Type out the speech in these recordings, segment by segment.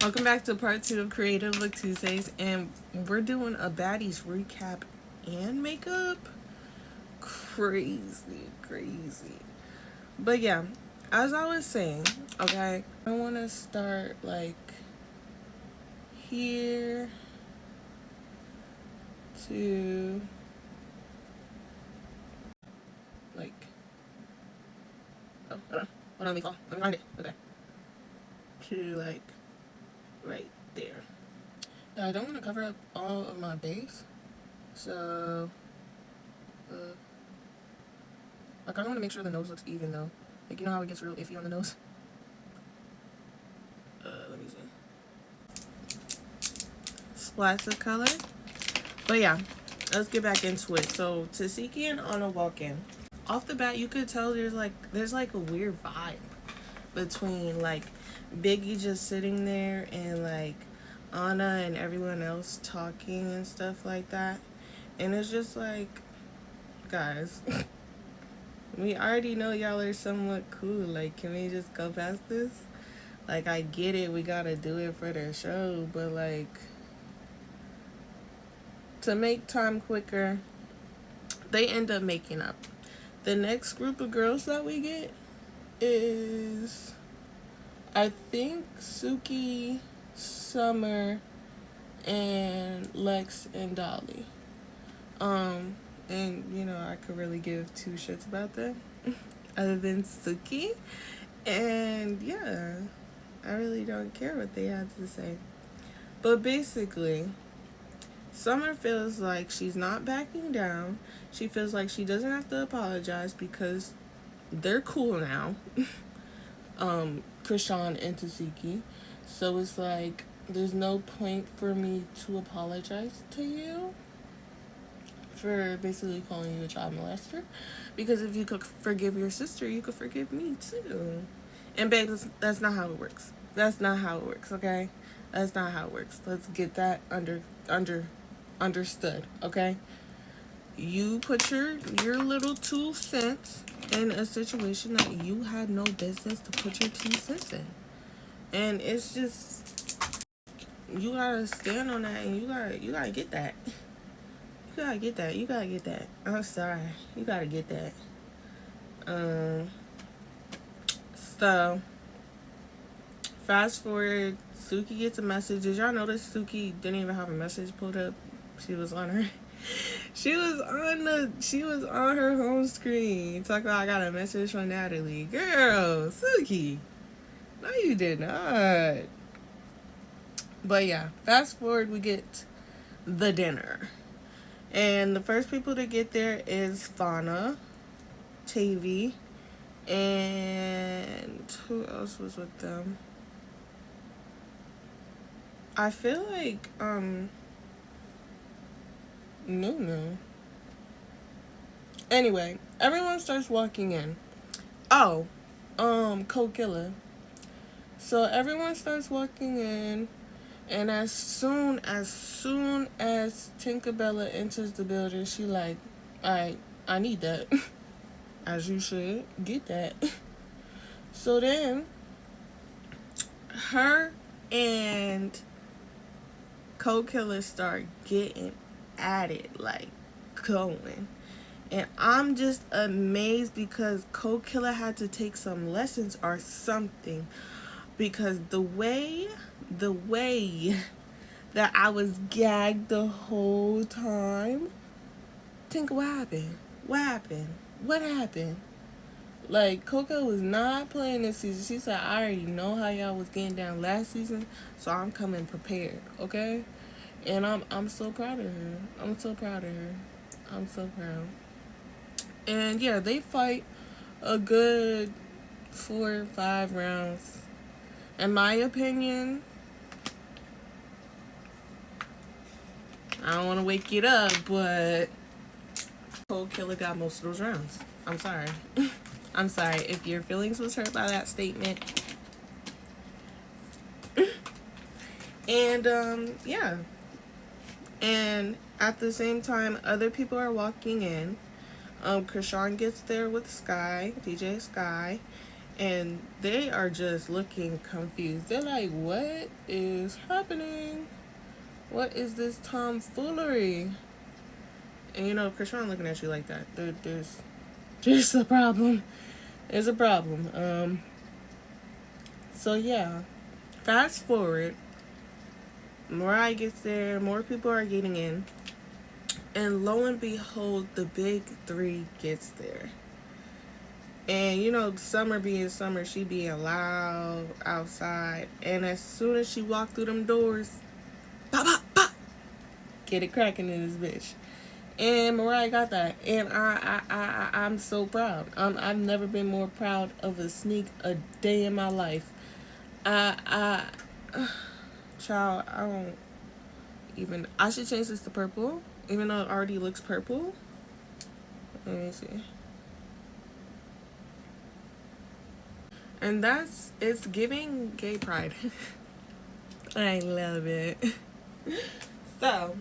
Welcome back to part 2 of Creative Look Tuesdays, and we're doing a baddies recap and makeup. Crazy. But yeah, as I was saying, okay, I want to start like here to like, oh, hold on, let me find it, okay, to like right there. I don't want to cover up all of my base, so I kind of want to make sure the nose looks even though. Like, you know how it gets real iffy on the nose? Let me see. Splats of color. But yeah, let's get back into it. So, Tasiki and Anna walk in. Off the bat, you could tell there's like a weird vibe between like Biggie just sitting there and like Anna and everyone else talking and stuff like that. And it's just like, guys, we already know y'all are somewhat cool. Like, can we just go past this? Like, I get it, we gotta do it for their show, but like, to make time quicker, they end up making up. The next group of girls that we get is, I think, Suki, Summer, and Lex and Dolly. And you know, I could really give two shits about them other than Suki. And yeah, I really don't care what they have to say. But basically, Summer feels like she's not backing down. She feels like she doesn't have to apologize because they're cool now. Krishan and Tasiki. So it's like, there's no point for me to apologize to you for basically calling you a child molester, because if you could forgive your sister, you could forgive me too. And babe, that's not how it works. That's not how it works, okay? That's not how it works. Let's get that understood, okay? You put your little 2 cents in a situation that you had no business to put your 2 cents in. And it's just, you gotta stand on that, and you gotta get that. You gotta get that. I'm sorry. You gotta get that. So, fast forward, Suki gets a message. Did y'all notice Suki didn't even have a message pulled up? She was on her. She was on her home screen. Talking about, I got a message from Natalie. Girl, Suki. No, you did not. But yeah, fast forward, we get the dinner. And the first people to get there is Fauna, Tavy, and who else was with them? I feel like Nunu. Anyway, everyone starts walking in. Oh, Kokilla. So everyone starts walking in, and as soon as Tinkerbella enters the building, she like, alright, I need that. As you should get that. So then her and Kokilla start getting at it, like going. And I'm just amazed because Kokilla had to take some lessons or something, because the way that I was gagged the whole time. Think, what happened? Like, Coco was not playing this season. She said, I already know how y'all was getting down last season, so I'm coming prepared, okay? And I'm so proud of her. I'm so proud. And yeah, they fight a good 4 or 5 rounds. In my opinion, I don't want to wake it up, but Cold Killer got most of those rounds. I'm sorry. I'm sorry if your feelings was hurt by that statement. And yeah. And at the same time, other people are walking in. Krishan gets there with Sky, DJ Sky, And they are just looking confused. They're like, what is happening? What is this tomfoolery? And you know, Krishan looking at you like that. There's a problem. There's a problem. So yeah. Fast forward. Mariah gets there, more people are getting in. And lo and behold, the big three gets there. And you know, summer being summer, she being loud outside. And as soon as she walked through them doors, pop, pop, pop, get it cracking in this bitch. And Mariah got that. And I'm so proud. I've never been more proud of a sneak a day in my life. Child, I don't even. I should change this to purple, even though it already looks purple. Let me see. And it's giving gay pride. I love it. So,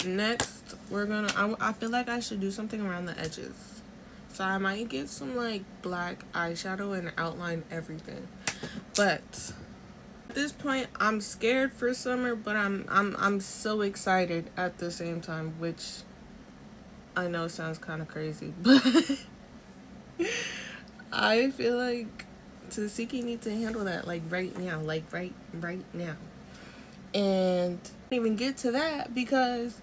next I feel like I should do something around the edges. So I might get some like black eyeshadow and outline everything. But at this point, I'm scared for summer, but I'm so excited at the same time, which I know sounds kind of crazy, but I feel like Tasiki needs to handle that like right now, like right now. And I didn't even get to that because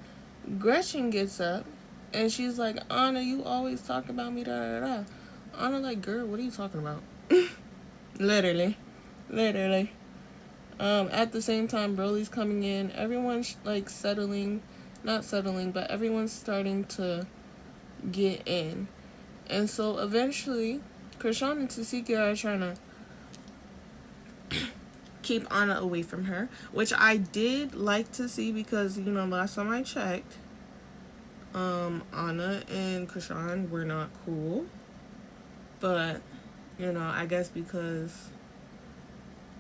Gretchen gets up and she's like, Anna, you always talk about me, da da da. Anna like, girl, what are you talking about? Literally. At the same time, Broly's coming in. Everyone's like not settling, but everyone's starting to get in. And so eventually, Krishan and Tasiki are trying to keep Anna away from her, which I did like to see because, you know, last time I checked, Anna and Krishan were not cool. But, you know, I guess because,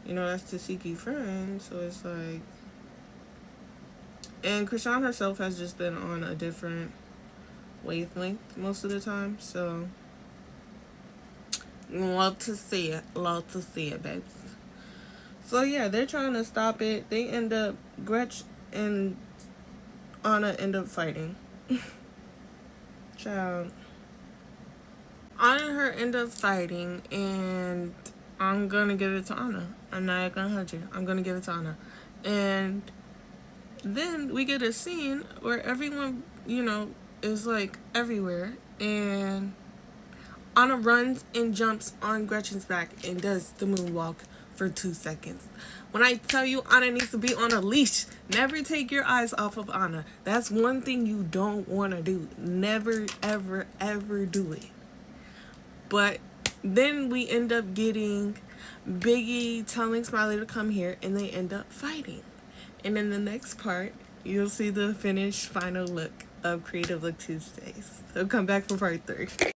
you know, that's Tasiki's friend, so it's like... And Krishan herself has just been on a different wavelength most of the time, so... Love to see it, babes. So yeah, they're trying to stop it. They end up, Gretch and Anna end up fighting. Child. Anna and her end up fighting, and I'm gonna give it to Anna. I'm not gonna hurt you. I'm gonna give it to Anna. And then we get a scene where everyone, you know, is like everywhere, and Anna runs and jumps on Gretchen's back and does the moonwalk for 2 seconds. When I tell you Anna needs to be on a leash, never take your eyes off of Anna. That's one thing you don't want to do. Never, ever, ever do it. But then we end up getting Biggie telling Smiley to come here, and they end up fighting. And in the next part, you'll see the finished final look of Creative Look Tuesdays. So come back for part 3.